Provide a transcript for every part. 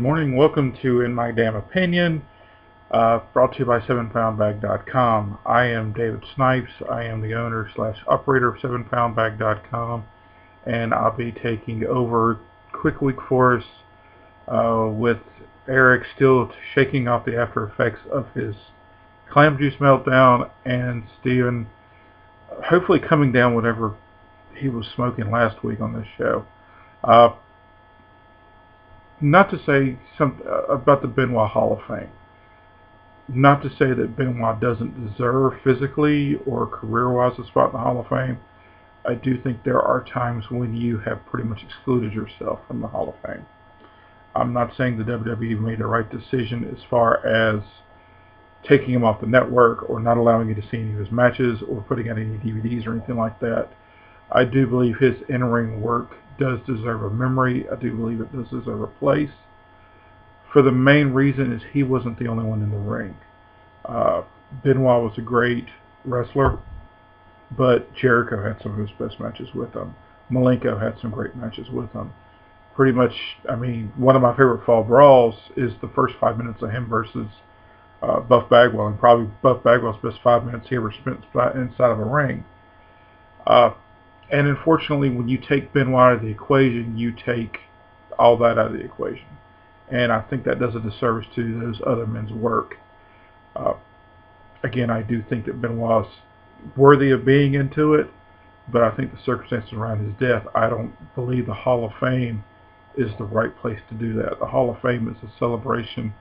morning. Welcome to In My Damn Opinion, brought to you by 7poundbag.com. I am David Snipes. I am the owner slash operator of 7poundbag.com, and I'll be taking over quick week for us with Eric still shaking off the after effects of his clam juice meltdown, and Steven hopefully coming down whatever he was smoking last week on this show. Not to say something about the Benoit Hall of Fame. Not to say that Benoit doesn't deserve physically or career-wise a spot in the Hall of Fame. I do think there are times when you have pretty much excluded yourself from the Hall of Fame. I'm not saying the WWE made the right decision as far as taking him off the network or not allowing you to see any of his matches or putting out any DVDs or anything like that. I do believe his in-ring work does deserve a memory. I do believe it does deserve a place. For the main reason is he wasn't the only one in the ring. Benoit was a great wrestler, but Jericho had some of his best matches with him. Malenko had some great matches with him. Pretty much, I mean, one of my favorite fall brawls is the first 5 minutes of him versus Buff Bagwell, and probably Buff Bagwell's best 5 minutes he ever spent inside of a ring. And unfortunately, when you take Benoit out of the equation, you take all that out of the equation. And I think that does a disservice to those other men's work. Again, I do think that Benoit's worthy of being into it, but I think the circumstances around his death, I don't believe the Hall of Fame is the right place to do that. The Hall of Fame is a celebration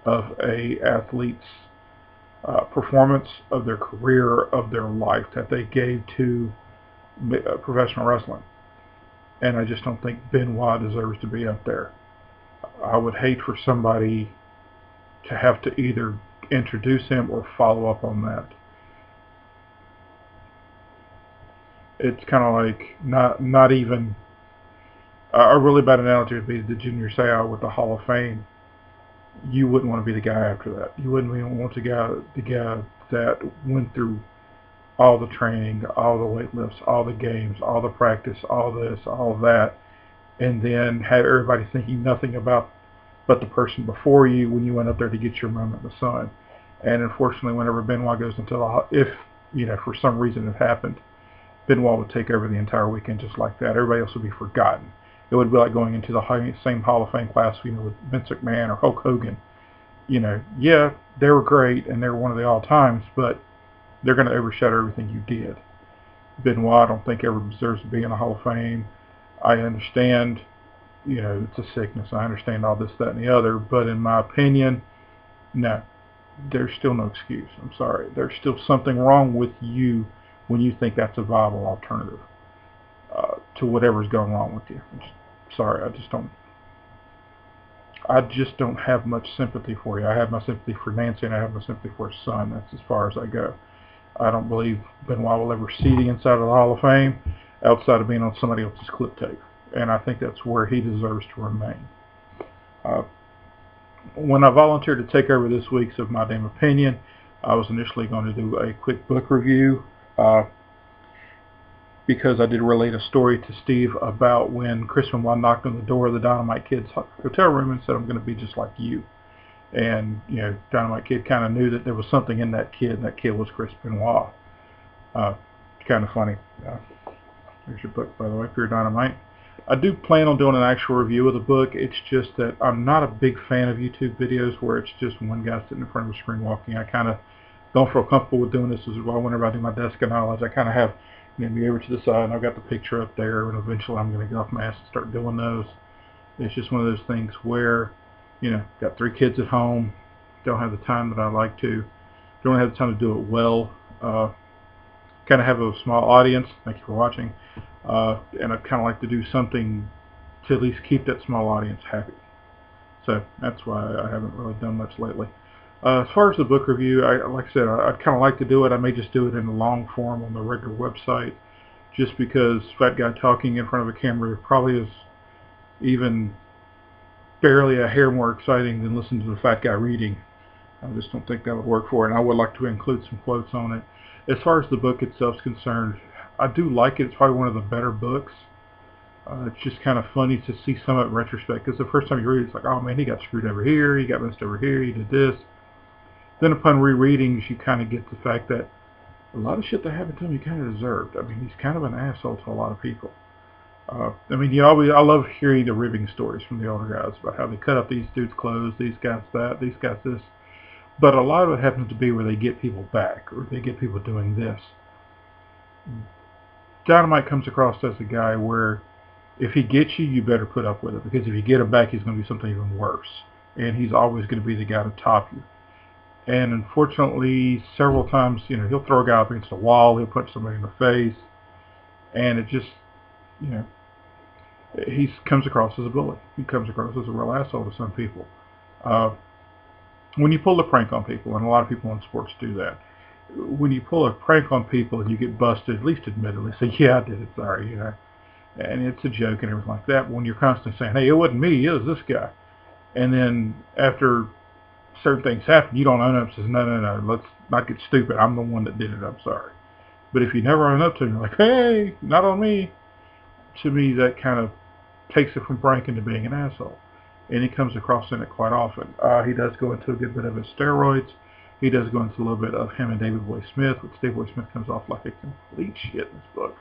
of an athlete's performance, of their career, of their life that they gave to professional wrestling. And I just don't think Benoit deserves to be up there. I would hate for somebody to have to either introduce him or follow up on that. It's kind of like not even a really bad analogy would be the Junior Seau with the Hall of Fame. You wouldn't want to be the guy after that. You wouldn't even want the guy that went through all the training, all the weight lifts, all the games, all the practice, all this, all that, and then have everybody thinking nothing about but the person before you when you went up there to get your moment in the sun. And unfortunately, whenever Benoit goes into if for some reason it happened, Benoit would take over the entire weekend just like that. Everybody else would be forgotten. It would be like going into the same Hall of Fame class, with Vince McMahon or Hulk Hogan. Yeah, they were great and they were one of the all-times, but they're going to overshadow everything you did. Benoit, I don't think ever deserves to be in the Hall of Fame. I understand, it's a sickness. I understand all this, that, and the other. But in my opinion, no, there's still no excuse. I'm sorry. There's still something wrong with you when you think that's a viable alternative to whatever's going wrong with you. Sorry, I just don't have much sympathy for you. I have my sympathy for Nancy, and I have my sympathy for his son. That's as far as I go. I don't believe Benoit will ever see the inside of the Hall of Fame outside of being on somebody else's clip tape. And I think that's where he deserves to remain. When I volunteered to take over this week's Of My Damn Opinion, I was initially going to do a quick book review because I did relate a story to Steve about when Chris Benoit knocked on the door of the Dynamite Kid's hotel room and said, "I'm going to be just like you." And, Dynamite Kid kind of knew that there was something in that kid, and that kid was Chris Benoit. Kind of funny. There's your book, by the way, Pure Dynamite. I do plan on doing an actual review of the book. It's just that I'm not a big fan of YouTube videos where it's just one guy sitting in front of a screen walking. I kind of don't feel comfortable with doing this as well. Whenever I do my desk of knowledge, I kind of have me over to the side, and I've got the picture up there, and eventually I'm going to get off my ass and start doing those. It's just one of those things where got 3 kids at home, don't have the time that I like to, don't have the time to do it well, kind of have a small audience, thank you for watching, and I'd kind of like to do something to at least keep that small audience happy. So that's why I haven't really done much lately. As far as the book review, like I said, I'd kind of like to do it. I may just do it in a long form on the regular website, just because fat guy talking in front of a camera probably is even barely a hair more exciting than listening to the fat guy reading. I just don't think that would work for it, and I would like to include some quotes on it. As far as the book itself is concerned, I do like it. It's probably one of the better books. It's just kind of funny to see some of it in retrospect, because the first time you read it, it's like, oh man, he got screwed over here, he got messed over here, he did this. Then upon rereadings, you kind of get the fact that a lot of shit that happened to him, he kind of deserved. I mean, he's kind of an asshole to a lot of people. I mean, I love hearing the ribbing stories from the older guys about how they cut up these dudes' clothes, these guys that, these guys this. But a lot of it happens to be where they get people back, or they get people doing this. Dynamite comes across as a guy where if he gets you, you better put up with it, because if you get him back, he's going to do something even worse. And he's always going to be the guy to top you. And unfortunately, several times, he'll throw a guy up against a wall, he'll punch somebody in the face, and it just, he comes across as a bully. He comes across as a real asshole to some people. When you pull a prank on people, and a lot of people in sports do that, when you pull a prank on people and you get busted, at least admittedly, say, yeah, I did it, sorry, and it's a joke and everything like that. But when you're constantly saying, hey, it wasn't me, it was this guy, and then after certain things happen, you don't own up and says, no, let's not get stupid, I'm the one that did it, I'm sorry. But if you never own up to it, you're like, hey, not on me, to me that kind of takes it from pranking to being an asshole. And he comes across in it quite often. He does go into a good bit of his steroids. He does go into a little bit of him and David Boy Smith, which David Boy Smith comes off like a complete shit in this book.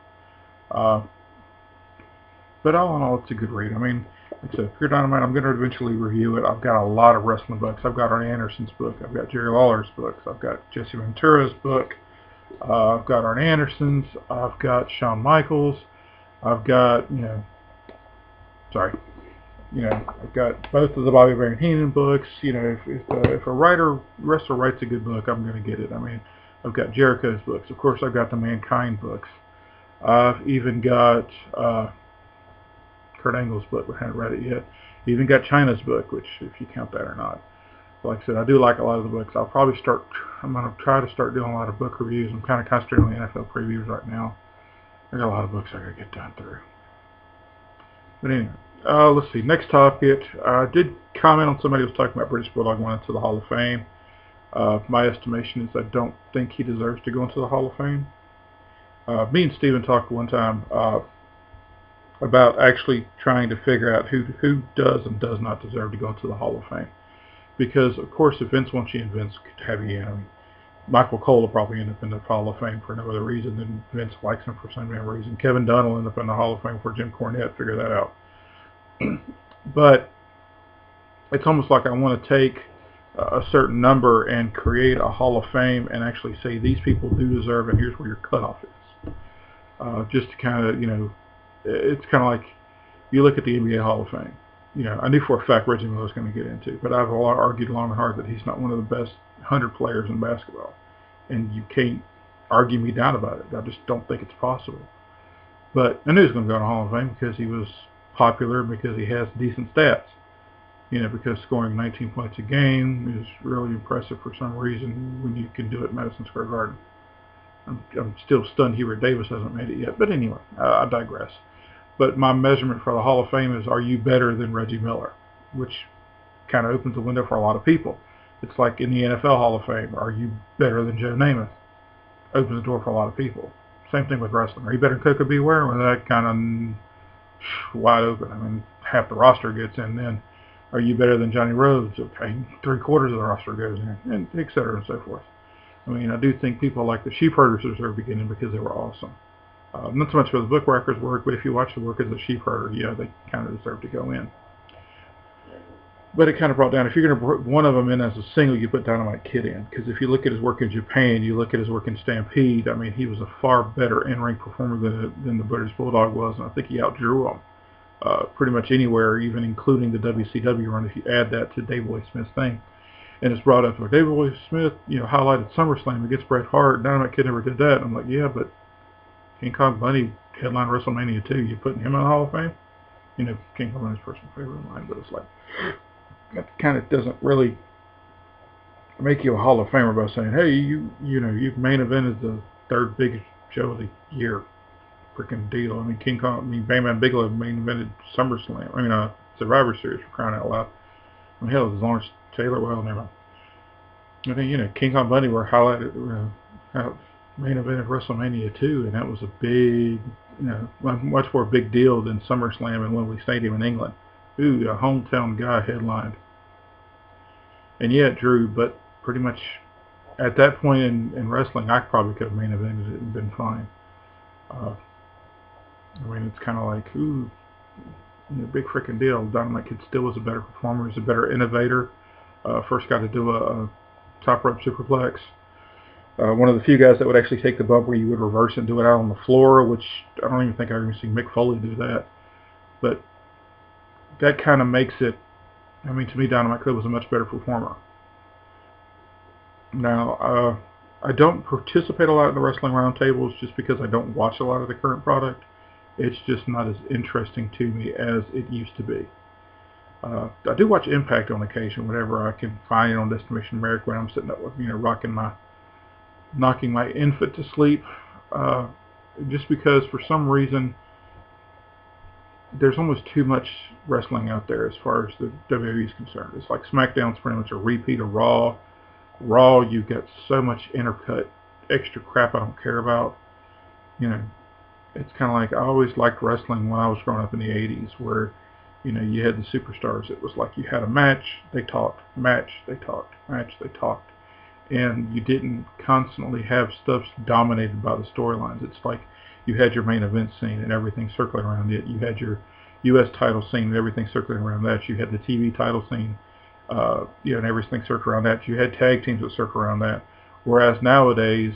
But all in all, it's a good read. I mean, like I said, Pure Dynamite, I'm going to eventually review it. I've got a lot of wrestling books. I've got Arn Anderson's book. I've got Jerry Lawler's books. I've got Jesse Ventura's book. I've got Arn Anderson's. I've got Shawn Michaels. I've got, I've got both of the Bobby Bear and Heenan books. If a wrestler writes a good book, I'm going to get it. I mean, I've got Jericho's books. Of course, I've got the Mankind books. I've even got Kurt Angle's book, but I haven't read it yet. Even got Chyna's book, which, if you count that or not. But like I said, I do like a lot of the books. I'm going to try to start doing a lot of book reviews. I'm kind of concentrating on the NFL previews right now. I got a lot of books I got to get done through. But anyway, let's see. Next topic. I did comment on somebody who was talking about British Bulldog going into the Hall of Fame. My estimation is I don't think he deserves to go into the Hall of Fame. Me and Steven talked one time about actually trying to figure out who does and does not deserve to go into the Hall of Fame. Because, of course, if Vince wants you in, Vince could have you in. I mean, Michael Cole will probably end up in the Hall of Fame for no other reason than Vince likes him for some damn reason. Kevin Dunn will end up in the Hall of Fame for Jim Cornette. Figure that out. But it's almost like I want to take a certain number and create a Hall of Fame and actually say these people do deserve it, and here's where your cutoff is. Just to kind of, it's kind of like you look at the NBA Hall of Fame. I knew for a fact Reggie Miller was going to get into, but I've argued long and hard that he's not one of the best 100 players in basketball. And you can't argue me down about it. I just don't think it's possible. But I knew he was going to go to the Hall of Fame because he was popular, because he has decent stats. Because scoring 19 points a game is really impressive for some reason when you can do it at Madison Square Garden. I'm still stunned Hubert Davis hasn't made it yet. But anyway, I digress. But my measurement for the Hall of Fame is, are you better than Reggie Miller? Which kind of opens the window for a lot of people. It's like in the NFL Hall of Fame, are you better than Joe Namath? Opens the door for a lot of people. Same thing with wrestling. Are you better than Coco Beware? Well, that kind of wide open. I mean, half the roster gets in then. Are you better than Johnny Rhodes? Okay, 3/4 of the roster goes in, and et cetera and so forth. I mean, I do think people like the Sheepherders deserve to get in because they were awesome. Not so much for the book records work, but if you watch the work as a sheepherder, they kind of deserve to go in. But it kind of brought down, if you're going to put one of them in as a single, you put Dynamite Kid in. Because if you look at his work in Japan, you look at his work in Stampede, I mean, he was a far better in-ring performer than the British Bulldog was, and I think he outdrew him pretty much anywhere, even including the WCW run, if you add that to Dave Boy Smith's thing. And it's brought up, Dave Boy Smith, highlighted SummerSlam against Bret Hart. Dynamite Kid never did that. And I'm like, yeah, but King Kong Bundy headlined WrestleMania 2. You putting him in the Hall of Fame? King Kong Bundy's personal favorite of mine, but it's like, that kind of doesn't really make you a Hall of Famer by saying, hey, you've main evented the third biggest show of the year. Freaking deal. I mean, Bam Bam Bigelow main evented SummerSlam. Survivor Series, for crying out loud. I mean, hell, it was Lawrence Taylor. Well, never mind. I think, King Kong Bundy were highlighted, main event of WrestleMania 2, and that was a big much more big deal than SummerSlam in Wembley Stadium in England. Ooh, a hometown guy headlined. And yeah, it drew, but pretty much at that point in wrestling, I probably could have main evented it and been fine. I mean, it's kind of like, ooh, big freaking deal. Dynamite Kid still was a better performer. He's a better innovator. First got to do a top rope superplex. One of the few guys that would actually take the bump where you would reverse and do it out on the floor, which I don't even think I've ever seen Mick Foley do that. But that kind of makes it, I mean, to me, Dynamite Kid was a much better performer. Now, I don't participate a lot in the wrestling roundtables just because I don't watch a lot of the current product. It's just not as interesting to me as it used to be. I do watch Impact on occasion, whenever I can find it on Destination America when I'm sitting up, knocking my infant to sleep. Just because for some reason there's almost too much wrestling out there as far as the WWE is concerned. It's like SmackDown's pretty much a repeat of Raw. Raw, you've got so much intercut extra crap I don't care about. It's kind of like, I always liked wrestling when I was growing up in the 80s, where you had the superstars. It was like you had a match, they talked, match, they talked, match, they talked. And you didn't constantly have stuff dominated by the storylines. It's like you had your main event scene and everything circling around it. You had your U.S. title scene and everything circling around that. You had the TV title scene, and everything circled around that. You had tag teams that circle around that. Whereas nowadays,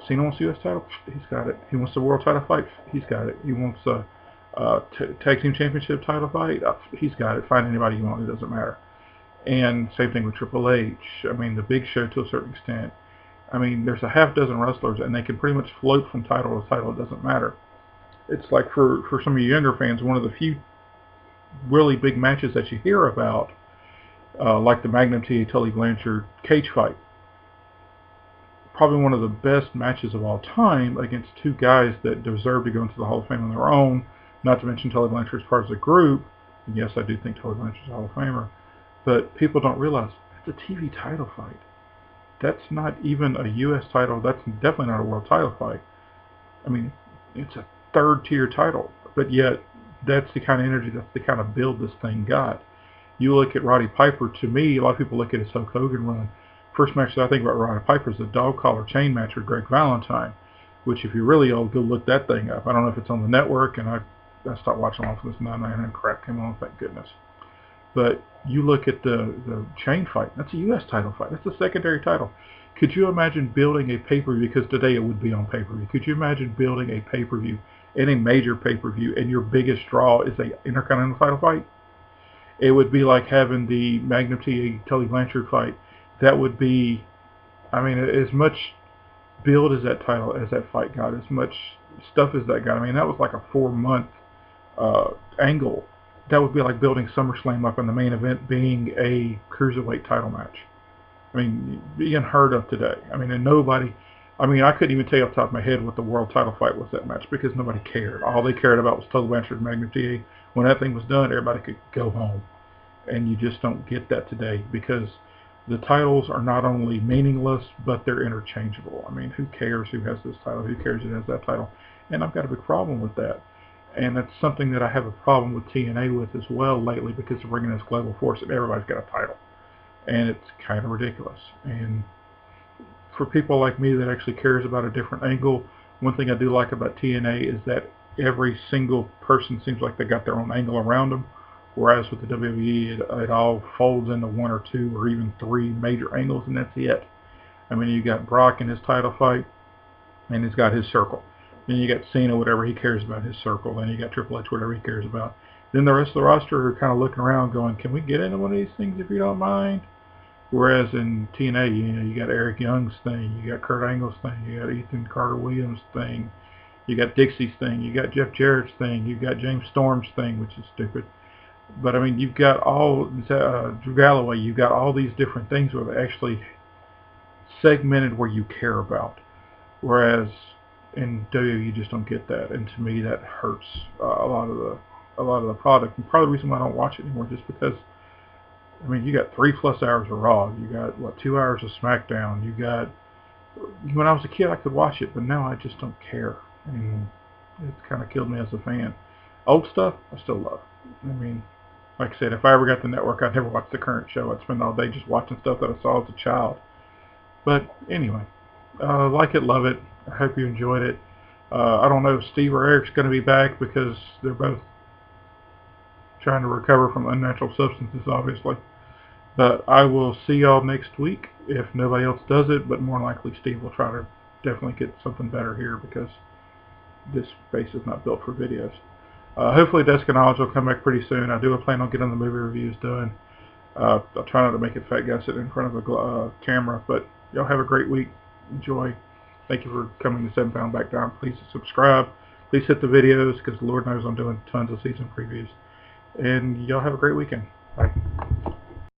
Cena wants the U.S. title, he's got it. He wants the world title fight, he's got it. He wants a tag team championship title fight, he's got it. Find anybody you want, it doesn't matter. And same thing with Triple H. I mean, the Big Show to a certain extent. I mean, there's a half dozen wrestlers, and they can pretty much float from title to title. It doesn't matter. It's like for some of you younger fans, one of the few really big matches that you hear about, like the Magnum TA Tully Blanchard cage fight. Probably one of the best matches of all time against two guys that deserve to go into the Hall of Fame on their own. Not to mention Tully Blanchard as part of the group. And yes, I do think Tully Blanchard's a Hall of Famer. But people don't realize that's a TV title fight. That's not even a U.S. title. That's definitely not a world title fight. I mean, it's a third-tier title. But yet, that's the kind of energy, that's the kind of build this thing got. You look at Roddy Piper, to me, a lot of people look at his Hulk Hogan run. First match that I think about Roddy Piper is the dog collar chain match with Greg Valentine, which if you're really old, go look that thing up. I don't know if it's on the network, and I stopped watching all of this 99 crap came on, thank goodness. But you look at the chain fight, that's a U.S. title fight. That's a secondary title. Could you imagine building a pay-per-view, because today it would be on pay-per-view, could you imagine building a pay-per-view, and a major pay-per-view, and your biggest draw is a Intercontinental title fight? It would be like having the Magnum TA Tully Blanchard fight. That would be, I mean, as much build as that title, as that fight got, as much stuff as that got. I mean, that was like a 4-month angle. That would be like building SummerSlam up and the main event being a cruiserweight title match. I mean, be unheard of today. I mean, and nobody, I mean, I couldn't even tell you off the top of my head what the world title fight was that match, because nobody cared. All they cared about was Tully Blanchard and Magnum TA. When that thing was done, everybody could go home. And you just don't get that today, because the titles are not only meaningless, but they're interchangeable. I mean, who cares who has this title? Who cares who has that title? And I've got a big problem with that. And that's something that I have a problem with TNA with as well lately, because they're bringing this global force and everybody's got a title. And it's kind of ridiculous. And for people like me that actually cares about a different angle, one thing I do like about TNA is that every single person seems like they got their own angle around them. Whereas with the WWE, it all folds into 1 or 2 or even 3 major angles, and that's it. I mean, you got Brock in his title fight, and he's got his circle. Then you got Cena, whatever he cares about, his circle. Then you got Triple H, whatever he cares about. Then the rest of the roster are kind of looking around going, can we get into one of these things if you don't mind? Whereas in TNA, you got Eric Young's thing, you got Kurt Angle's thing, you got Ethan Carter-Williams' thing, you got Dixie's thing, you got Jeff Jarrett's thing, you got James Storm's thing, which is stupid. But I mean, you've got all Drew Galloway. You've got all these different things where they're actually segmented where you care about. Whereas in WWE, you just don't get that, and to me, that hurts a lot of the product. And part of the reason why I don't watch it anymore is just because, I mean, you got 3+ hours of Raw. You got 2 hours of SmackDown. You got, when I was a kid, I could watch it, but now I just don't care. And It's kind of killed me as a fan. Old stuff, I still love. I mean, like I said, if I ever got the network, I'd never watch the current show. I'd spend all day just watching stuff that I saw as a child. But anyway, like it, love it. I hope you enjoyed it. I don't know if Steve or Eric's going to be back because they're both trying to recover from unnatural substances, obviously. But I will see y'all next week if nobody else does it, but more likely Steve will try to definitely get something better here because this space is not built for videos. Hopefully Desk of Knowledge will come back pretty soon. I do plan on getting the movie reviews done. I'll try not to make a fat guy sitting in front of a camera, but y'all have a great week. Enjoy. Thank you for coming to 7 Pound Back Down. Please subscribe. Please hit the videos because Lord knows I'm doing tons of season previews. And y'all have a great weekend. Bye.